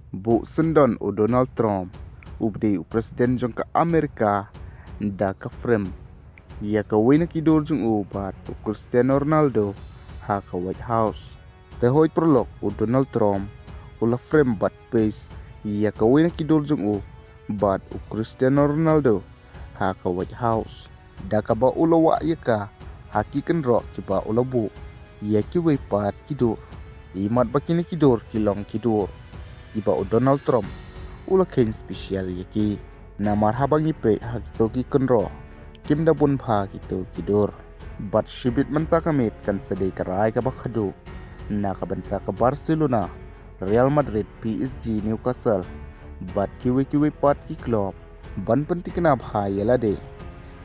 Bu sendon o Donald Trump ubdi u presiden jong ka Amerika da ka frame ya ka wina ki dor jong u bat u Cristiano Ronaldo ha ka White House. Te hoi prolog u Donald Trump ula frame bat base ya ka wina ki dor jong u bat u Cristiano Ronaldo ha ka White House. Da ka ba ula wa ya ka hakikan ro ki ba ula bu ya ki wei pat ki dor. Imat bakini ki dor ki long ki dor. Iba o Donald Trump ula kain spesial yaki na marhabang ipe hakito ki kenro kim da bun pha kito kidur bat shibit menta kamit kan sedai karai ka bakhadu na ka banta ka Barcelona, Real Madrid, PSG, Newcastle bat kiwi pat ki club ban penting kena bahaya lade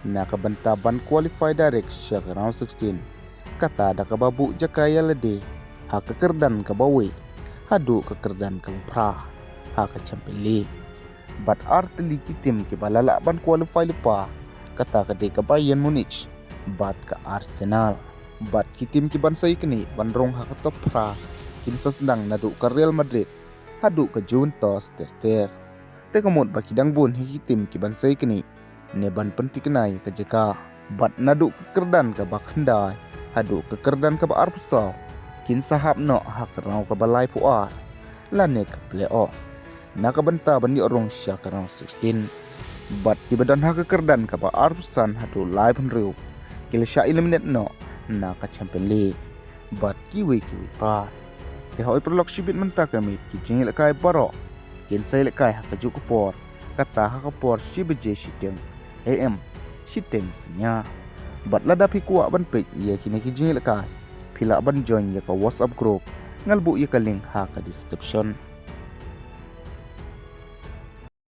na ka banta ban qualify direct syak round 16 kata da ka babu jakaya lade ha ka kerdan ka bawe hadu kekerdan ke pra ha ke Champions League bat artli ki tim ki balala ban qualify lepa kata ke de ke Bayern Munich bat ke Arsenal bat ki tim ki ban sai kini ban rong ha ke top pra kin sasendang nadu ke Real Madrid hadu ke Juventus ter te kamot baki dang bun hi tim ki ban sai kini ne ban penting kenai ke jeka bat nadu ke kerdan ke bakhandai hadu ke kerdan ke Arsenal kin sahab no hak raw ka balay puar lane ka playoff nakabanta bani orong siya ka round 16 bat kibadan hak kerdan ka ba Arsenal hadu live nriu kila siya eliminate no na ka Champions League bat kiwi pa te hoy prolog sibit menta kami ki jingil kai baro kin sai kai hak ju ko por kata hak por sibeje siteng am siteng senya bat lada pikwa ban pe ye kini ki jingil kai pila ban join ya ka WhatsApp group ngalbu ya ka link ha ka description.